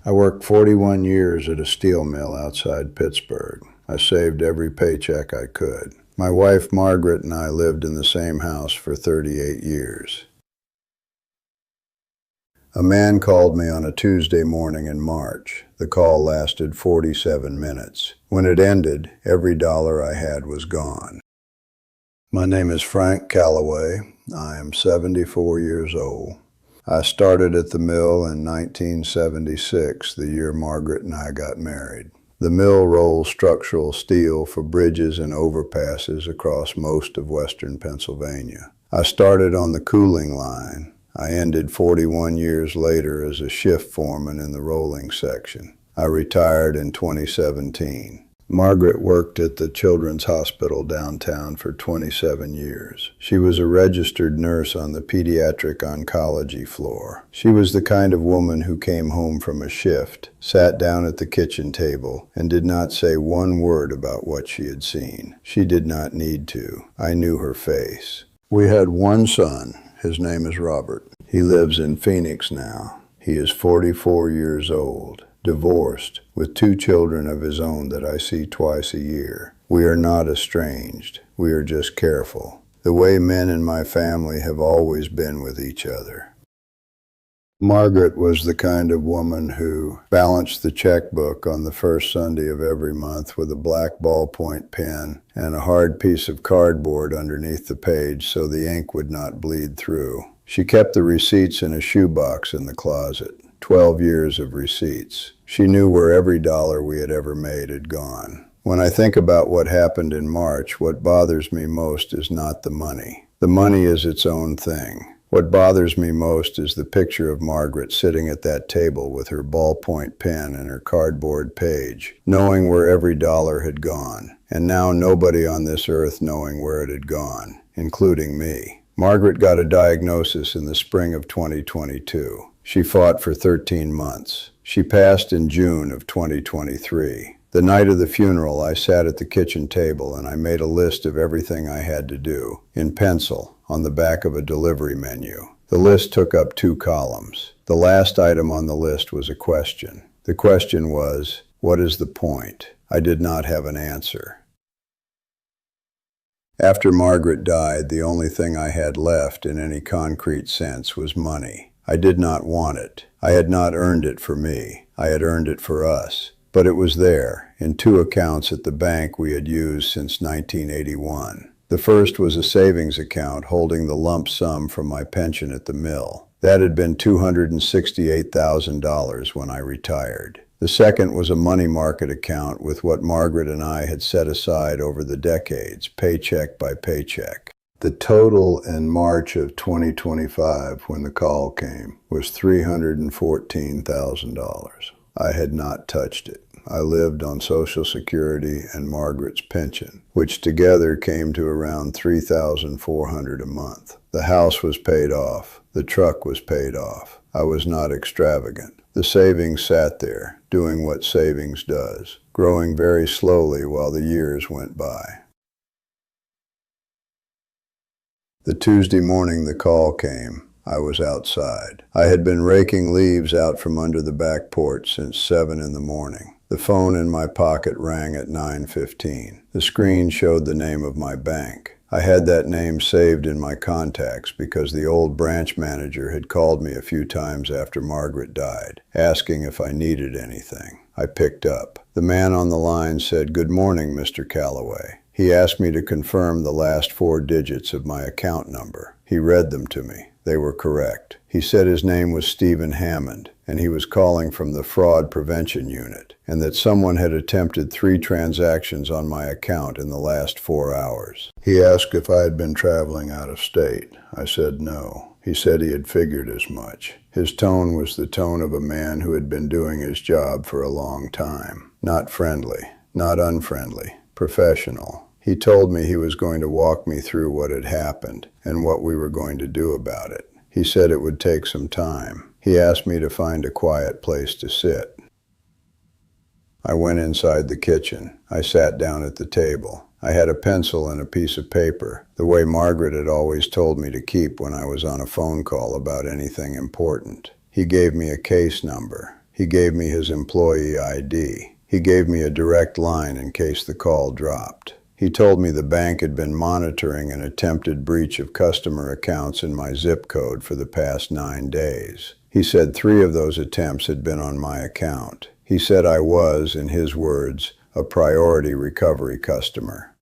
I worked 41 years at a steel mill outside Pittsburgh. I saved every paycheck I could. My wife Margaret and I lived in the same house for 38 years. A man called me on a Tuesday morning in March. The call lasted 47 minutes. When it ended, every dollar I had was gone. My name is Frank Calloway. I am 74 years old. I started at the mill in 1976, the year Margaret and I got married. The mill rolls structural steel for bridges and overpasses across most of western Pennsylvania. I started on the cooling line. I ended 41 years later as a shift foreman in the rolling section. I retired in 2017. Margaret worked at the Children's Hospital downtown for 27 years. She was a registered nurse on the pediatric oncology floor. She was the kind of woman who came home from a shift, sat down at the kitchen table, and did not say one word about what she had seen. She did not need to. I knew her face. We had one son. His name is Robert. He lives in Phoenix now. He is 44 years old. Divorced, with 2 children of his own that I see twice a year. We are not estranged. We are just careful, the way men in my family have always been with each other. Margaret was the kind of woman who balanced the checkbook on the first Sunday of every month with a black ballpoint pen and a hard piece of cardboard underneath the page so the ink would not bleed through. She kept the receipts in a shoebox in the closet. 12 years of receipts. She knew where every dollar we had ever made had gone. When I think about what happened in March, what bothers me most is not the money. The money is its own thing. What bothers me most is the picture of Margaret sitting at that table with her ballpoint pen and her cardboard page, knowing where every dollar had gone, and now nobody on this earth knowing where it had gone, including me. Margaret got a diagnosis in the spring of 2022. She fought for 13 months. She passed in June of 2023. The night of the funeral, I sat at the kitchen table and I made a list of everything I had to do, in pencil, on the back of a delivery menu. The list took up 2 columns. The last item on the list was a question. The question was, what is the point? I did not have an answer. After Margaret died, the only thing I had left in any concrete sense was money. I did not want it. I had not earned it for me. I had earned it for us. But it was there, in 2 accounts at the bank we had used since 1981. The first was a savings account holding the lump sum from my pension at the mill. That had been $268,000 when I retired. The second was a money market account with what Margaret and I had set aside over the decades, paycheck by paycheck. The total in March of 2025, when the call came, was $314,000. I had not touched it. I lived on Social Security and Margaret's pension, which together came to around $3,400 a month. The house was paid off. The truck was paid off. I was not extravagant. The savings sat there, doing what savings does, growing very slowly while the years went by. The Tuesday morning the call came, I was outside. I had been raking leaves out from under the back porch since 7 in the morning. The phone in my pocket rang at 9:15. The screen showed the name of my bank. I had that name saved in my contacts because the old branch manager had called me a few times after Margaret died, asking if I needed anything. I picked up. The man on the line said, "Good morning, Mr. Calloway." He asked me to confirm the last 4 digits of my account number. He read them to me. They were correct. He said his name was Stephen Hammond, and he was calling from the Fraud Prevention Unit, and that someone had attempted 3 transactions on my account in the last 4 hours. He asked if I had been traveling out of state. I said no. He said he had figured as much. His tone was the tone of a man who had been doing his job for a long time. Not friendly, not unfriendly, professional. He told me he was going to walk me through what had happened and what we were going to do about it. He said it would take some time. He asked me to find a quiet place to sit. I went inside the kitchen. I sat down at the table. I had a pencil and a piece of paper, the way Margaret had always told me to keep when I was on a phone call about anything important. He gave me a case number. He gave me his employee ID. He gave me a direct line in case the call dropped. He told me the bank had been monitoring an attempted breach of customer accounts in my zip code for the past 9 days. He said 3 of those attempts had been on my account. He said I was, in his words, a priority recovery customer.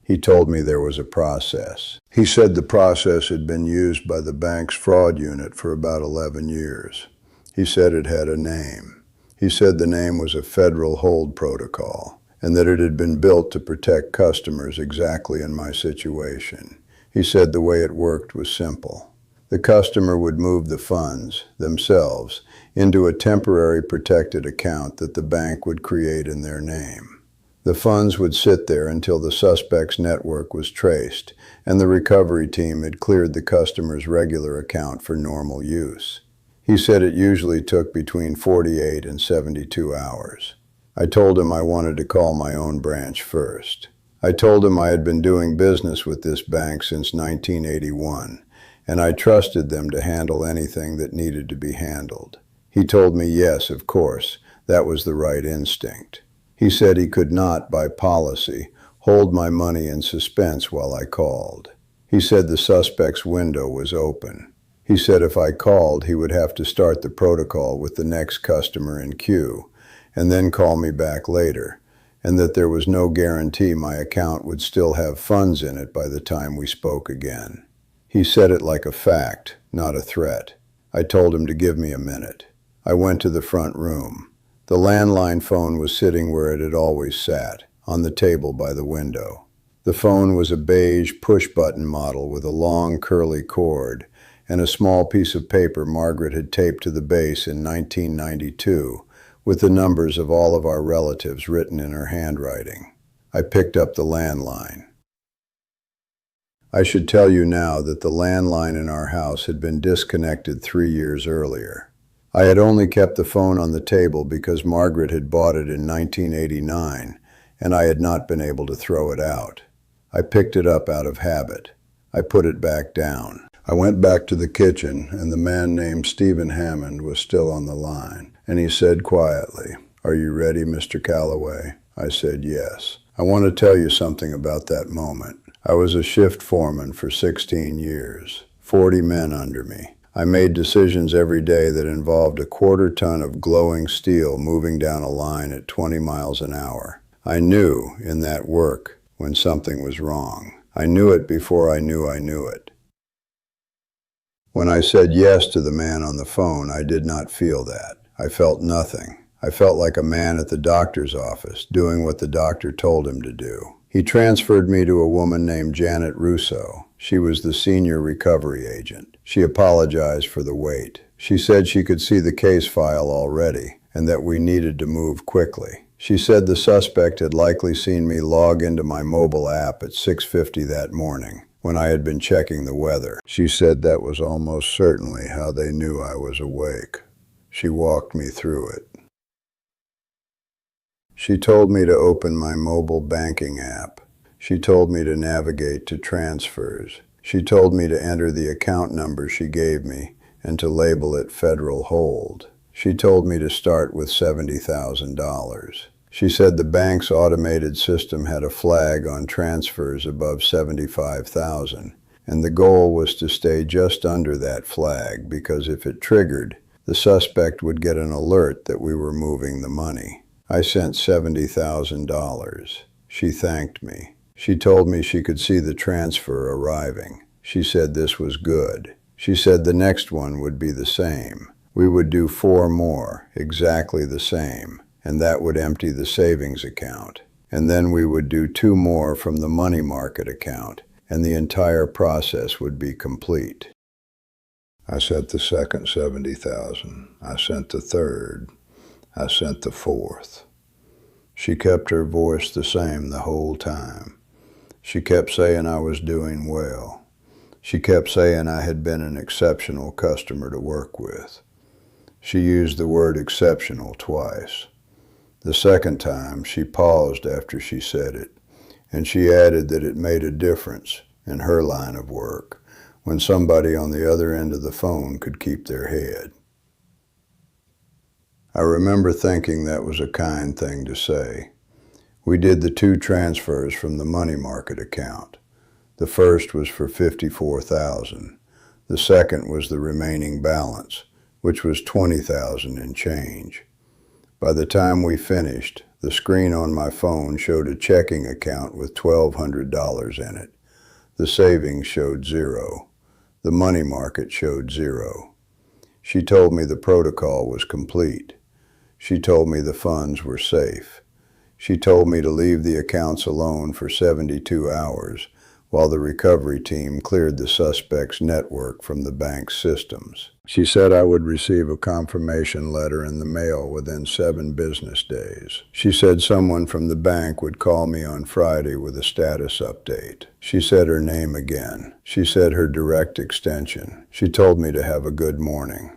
He told me there was a process. He said the process had been used by the bank's fraud unit for about 11 years. He said it had a name. He said the name was a federal hold protocol, and that it had been built to protect customers exactly in my situation. He said the way it worked was simple. The customer would move the funds, themselves, into a temporary protected account that the bank would create in their name. The funds would sit there until the suspect's network was traced, and the recovery team had cleared the customer's regular account for normal use. He said it usually took between 48 and 72 hours. I told him I wanted to call my own branch first. I told him I had been doing business with this bank since 1981, and I trusted them to handle anything that needed to be handled. He told me yes, of course, that was the right instinct. He said he could not, by policy, hold my money in suspense while I called. He said the suspect's window was open. He said if I called, he would have to start the protocol with the next customer in queue, and then call me back later, and that there was no guarantee my account would still have funds in it by the time we spoke again. He said it like a fact, not a threat. I told him to give me a minute. I went to the front room. The landline phone was sitting where it had always sat, on the table by the window. The phone was a beige push-button model with a long curly cord and a small piece of paper Margaret had taped to the base in 1992 with the numbers of all of our relatives written in her handwriting. I picked up the landline. I should tell you now that the landline in our house had been disconnected 3 years earlier. I had only kept the phone on the table because Margaret had bought it in 1989, and I had not been able to throw it out. I picked it up out of habit. I put it back down. I went back to the kitchen, and the man named Stephen Hammond was still on the line, and he said quietly, "Are you ready, Mr. Calloway?" I said yes. I want to tell you something about that moment. I was a shift foreman for 16 years, 40 men under me. I made decisions every day that involved a quarter ton of glowing steel moving down a line at 20 miles an hour. I knew in that work when something was wrong. I knew it before I knew it. When I said yes to the man on the phone, I did not feel that. I felt nothing. I felt like a man at the doctor's office, doing what the doctor told him to do. He transferred me to a woman named Janet Russo. She was the senior recovery agent. She apologized for the wait. She said she could see the case file already, and that we needed to move quickly. She said the suspect had likely seen me log into my mobile app at 6:50 that morning, when I had been checking the weather. She said that was almost certainly how they knew I was awake. She walked me through it. She told me to open my mobile banking app. She told me to navigate to transfers. She told me to enter the account number she gave me and to label it Federal Hold. She told me to start with $70,000. She said the bank's automated system had a flag on transfers above $75,000, and the goal was to stay just under that flag because if it triggered, the suspect would get an alert that we were moving the money. I sent $70,000. She thanked me. She told me she could see the transfer arriving. She said this was good. She said the next one would be the same. We would do 4 more, exactly the same, and that would empty the savings account. And then we would do 2 more from the money market account, and the entire process would be complete. I sent the second $70,000. I sent the third. I sent the fourth. She kept her voice the same the whole time. She kept saying I was doing well. She kept saying I had been an exceptional customer to work with. She used the word exceptional twice. The second time, she paused after she said it, and she added that it made a difference in her line of work when somebody on the other end of the phone could keep their head. I remember thinking that was a kind thing to say. We did the 2 transfers from the money market account. The first was for $54,000. The second was the remaining balance, which was $20,000 and change. By the time we finished, the screen on my phone showed a checking account with $1,200 in it. The savings showed 0. The money market showed 0. She told me the protocol was complete. She told me the funds were safe. She told me to leave the accounts alone for 72 hours while the recovery team cleared the suspect's network from the bank's systems. She said I would receive a confirmation letter in the mail within 7 business days. She said someone from the bank would call me on Friday with a status update. She said her name again. She said her direct extension. She told me to have a good morning.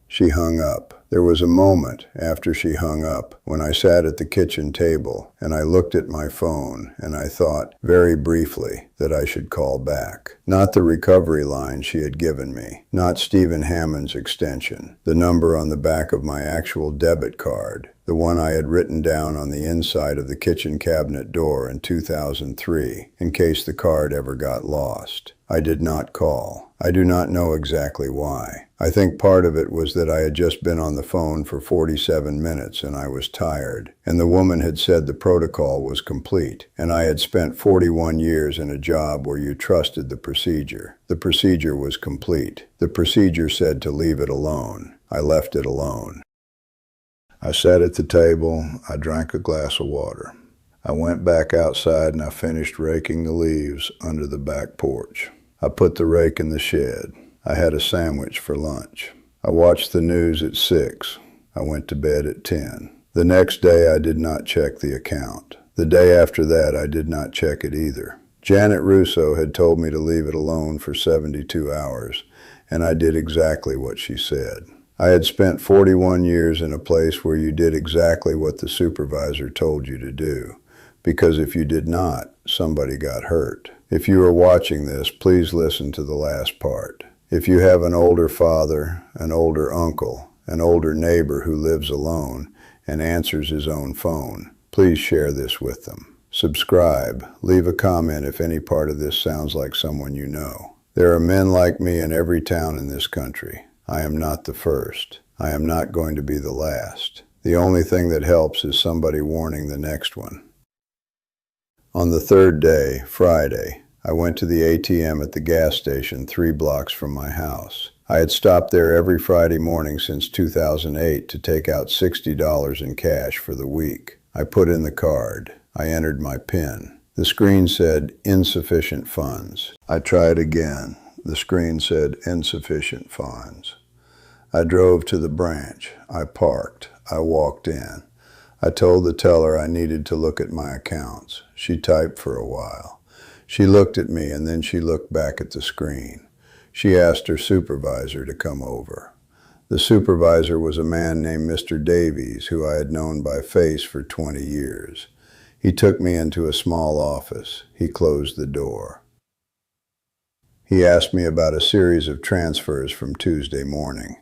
She hung up. There was a moment after she hung up when I sat at the kitchen table and I looked at my phone and I thought, very briefly, that I should call back. Not the recovery line she had given me, not Stephen Hammond's extension, the number on the back of my actual debit card, the one I had written down on the inside of the kitchen cabinet door in 2003 in case the card ever got lost. I did not call. I do not know exactly why. I think part of it was that I had just been on the phone for 47 minutes and I was tired, and the woman had said the protocol was complete, and I had spent 41 years in a job where you trusted the procedure. The procedure was complete. The procedure said to leave it alone. I left it alone. I sat at the table. I drank a glass of water. I went back outside and I finished raking the leaves under the back porch. I put the rake in the shed. I had a sandwich for lunch. I watched the news at 6. I went to bed at 10. The next day I did not check the account. The day after that I did not check it either. Janet Russo had told me to leave it alone for 72 hours, and I did exactly what she said. I had spent 41 years in a place where you did exactly what the supervisor told you to do, because if you did not, somebody got hurt. If you are watching this, please listen to the last part. If you have an older father, an older uncle, an older neighbor who lives alone and answers his own phone, please share this with them. Subscribe. Leave a comment if any part of this sounds like someone you know. There are men like me in every town in this country. I am not the first. I am not going to be the last. The only thing that helps is somebody warning the next one. On the 3rd day, Friday, I went to the ATM at the gas station 3 blocks from my house. I had stopped there every Friday morning since 2008 to take out $60 in cash for the week. I put in the card. I entered my PIN. The screen said insufficient funds. I tried again. The screen said insufficient funds. I drove to the branch. I parked. I walked in. I told the teller I needed to look at my accounts. She typed for a while. She looked at me and then she looked back at the screen. She asked her supervisor to come over. The supervisor was a man named Mr. Davies, who I had known by face for 20 years. He took me into a small office. He closed the door. He asked me about a series of transfers from Tuesday morning.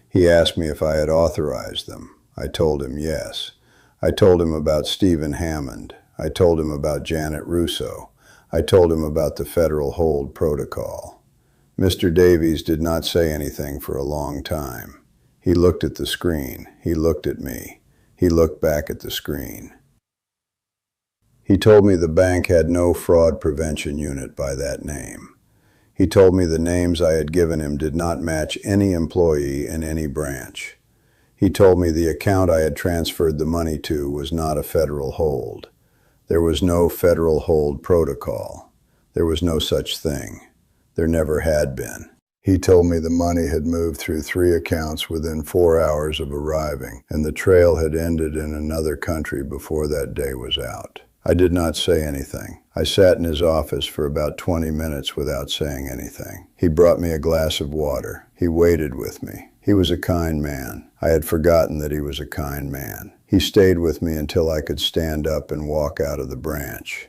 He asked me if I had authorized them. I told him yes. I told him about Stephen Hammond. I told him about Janet Russo. I told him about the federal hold protocol. Mr. Davies did not say anything for a long time. He looked at the screen. He looked at me. He looked back at the screen. He told me the bank had no fraud prevention unit by that name. He told me the names I had given him did not match any employee in any branch. He told me the account I had transferred the money to was not a federal hold. There was no federal hold protocol. There was no such thing. There never had been. He told me the money had moved through 3 accounts within 4 hours of arriving, and the trail had ended in another country before that day was out. I did not say anything. I sat in his office for about 20 minutes without saying anything. He brought me a glass of water. He waited with me. He was a kind man. I had forgotten that he was a kind man. He stayed with me until I could stand up and walk out of the branch.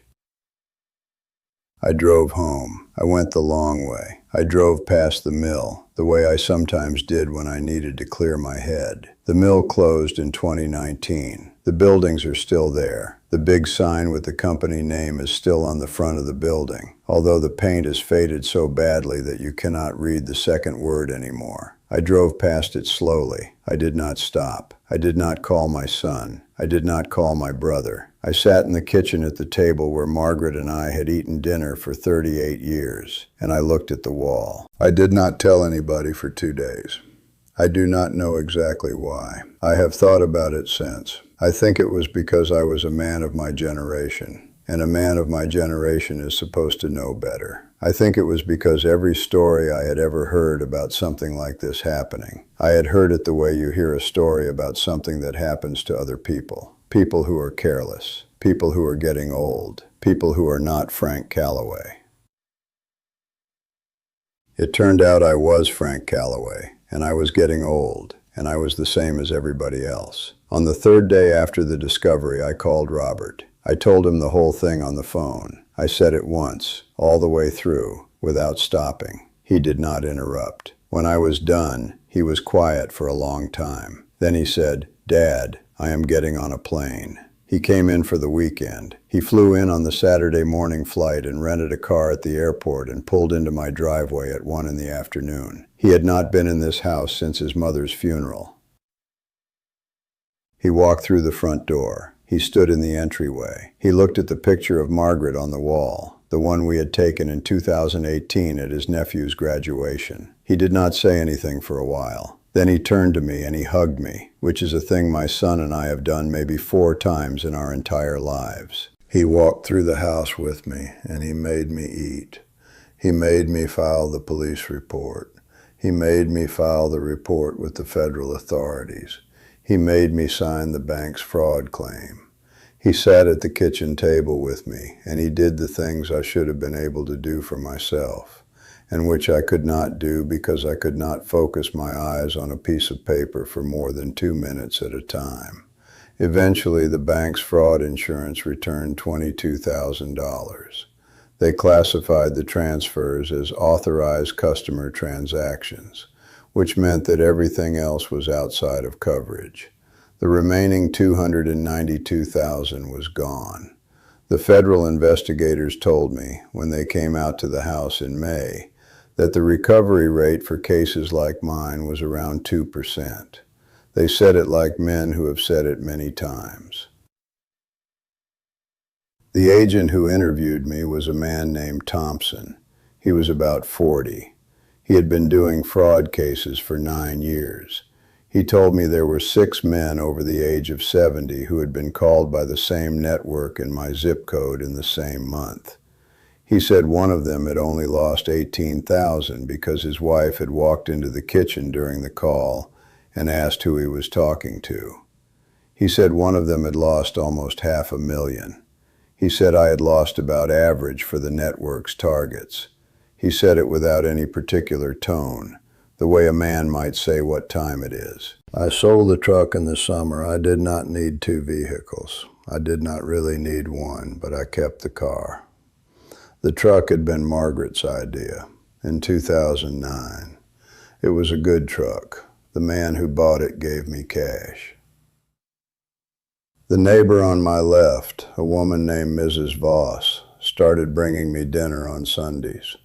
I drove home. I went the long way. I drove past the mill, the way I sometimes did when I needed to clear my head. The mill closed in 2019. The buildings are still there. The big sign with the company name is still on the front of the building, although the paint has faded so badly that you cannot read the second word anymore. I drove past it slowly. I did not stop. I did not call my son. I did not call my brother. I sat in the kitchen at the table where Margaret and I had eaten dinner for 38 years, and I looked at the wall. I did not tell anybody for 2 days. I do not know exactly why. I have thought about it since. I think it was because I was a man of my generation, and a man of my generation is supposed to know better. I think it was because every story I had ever heard about something like this happening, I had heard it the way you hear a story about something that happens to other people. People who are careless, people who are getting old, people who are not Frank Calloway. It turned out I was Frank Calloway, and I was getting old, and I was the same as everybody else. On the third day after the discovery, I called Robert. I told him the whole thing on the phone. I said it once, all the way through, without stopping. He did not interrupt. When I was done, he was quiet for a long time. Then he said, "Dad, I am getting on a plane." He came in for the weekend. He flew in on the Saturday morning flight and rented a car at the airport and pulled into my driveway at 1 in the afternoon. He had not been in this house since his mother's funeral. He walked through the front door. He stood in the entryway. He looked at the picture of Margaret on the wall, the one we had taken in 2018 at his nephew's graduation. He did not say anything for a while. Then he turned to me and he hugged me, which is a thing my son and I have done maybe 4 times in our entire lives. He walked through the house with me and he made me eat. He made me file the police report. He made me file the report with the federal authorities. He made me sign the bank's fraud claim. He sat at the kitchen table with me, and he did the things I should have been able to do for myself, and which I could not do because I could not focus my eyes on a piece of paper for more than 2 minutes at a time. Eventually, the bank's fraud insurance returned $22,000. They classified the transfers as authorized customer transactions, which meant that everything else was outside of coverage. The remaining $292,000 was gone. The federal investigators told me, when they came out to the house in May, that the recovery rate for cases like mine was around 2%. They said it like men who have said it many times. The agent who interviewed me was a man named Thompson. He was about 40. He had been doing fraud cases for 9 years. He told me there were 6 men over the age of 70 who had been called by the same network in my zip code in the same month. He said one of them had only lost $18,000 because his wife had walked into the kitchen during the call and asked who he was talking to. He said one of them had lost almost $500,000. He said I had lost about average for the network's targets. He said it without any particular tone, the way a man might say what time it is. I sold the truck in the summer. I did not need 2 vehicles. I did not really need one, but I kept the car. The truck had been Margaret's idea in 2009. It was a good truck. The man who bought it gave me cash. The neighbor on my left, a woman named Mrs. Voss, started bringing me dinner on Sundays.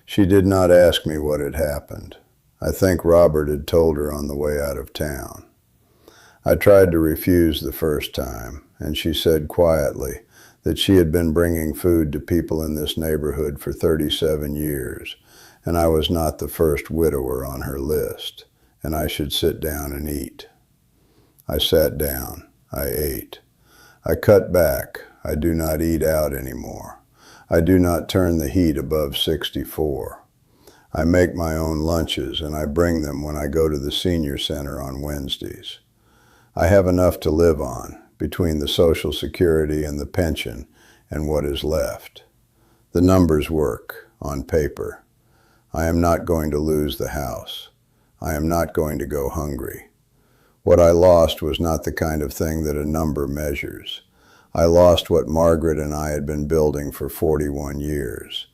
She did not ask me what had happened. I think Robert had told her on the way out of town. I tried to refuse the first time, and she said quietly that she had been bringing food to people in this neighborhood for 37 years, and I was not the first widower on her list, and I should sit down and eat. I sat down. I ate. I cut back. I do not eat out anymore. I do not turn the heat above 64. I make my own lunches and I bring them when I go to the senior center on Wednesdays. I have enough to live on between the Social Security and the pension and what is left. The numbers work on paper. I am not going to lose the house. I am not going to go hungry. What I lost was not the kind of thing that a number measures. I lost what Margaret and I had been building for 41 years.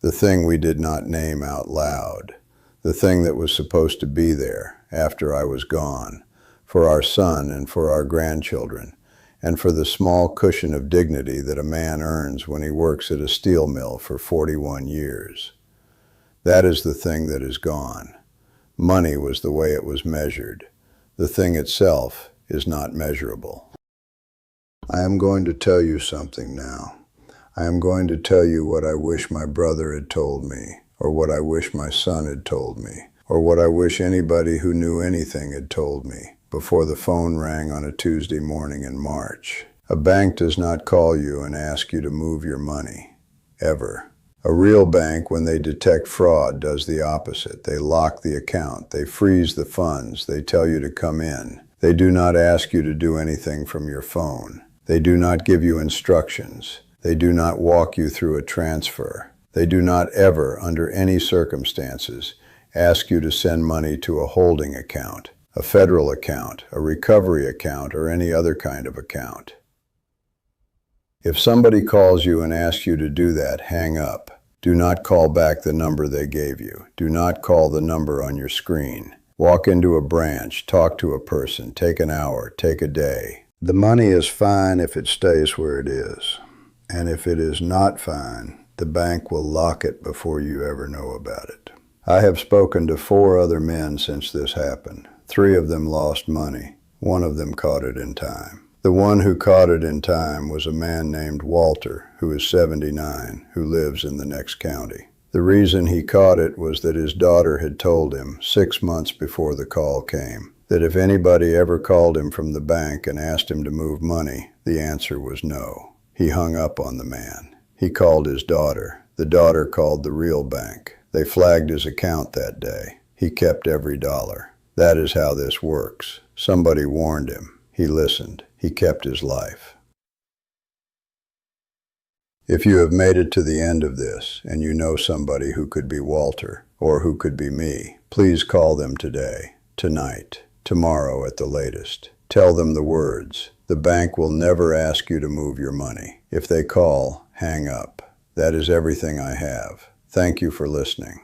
the thing we did not name out loud, the thing that was supposed to be there after I was gone, for our son and for our grandchildren, and for the small cushion of dignity that a man earns when he works at a steel mill for 41 years. That is the thing that is gone. Money was the way it was measured. The thing itself is not measurable. I am going to tell you something now. I am going to tell you what I wish my brother had told me, or what I wish my son had told me, or what I wish anybody who knew anything had told me before the phone rang on a Tuesday morning in March. A bank does not call you and ask you to move your money, ever. A real bank, when they detect fraud, does the opposite. They lock the account, they freeze the funds, they tell you to come in. They do not ask you to do anything from your phone. They do not give you instructions. They do not walk you through a transfer. They do not ever, under any circumstances, ask you to send money to a holding account, a federal account, a recovery account, or any other kind of account. If somebody calls you and asks you to do that, hang up. Do not call back the number they gave you. Do not call the number on your screen. Walk into a branch, talk to a person, take an hour, take a day. The money is fine if it stays where it is. And if it is not fine, the bank will lock it before you ever know about it. I have spoken to 4 other men since this happened. 3 of them lost money. 1 of them caught it in time. The one who caught it in time was a man named Walter, who is 79, who lives in the next county. The reason he caught it was that his daughter had told him 6 months before the call came that if anybody ever called him from the bank and asked him to move money, the answer was no. He hung up on the man. He called his daughter. The daughter called the real bank. They flagged his account that day. He kept every dollar. That is how this works. Somebody warned him. He listened. He kept his life. If you have made it to the end of this and you know somebody who could be Walter or who could be me, please call them today, tonight, tomorrow at the latest. Tell them the words. The bank will never ask you to move your money. If they call, hang up. That is everything I have. Thank you for listening.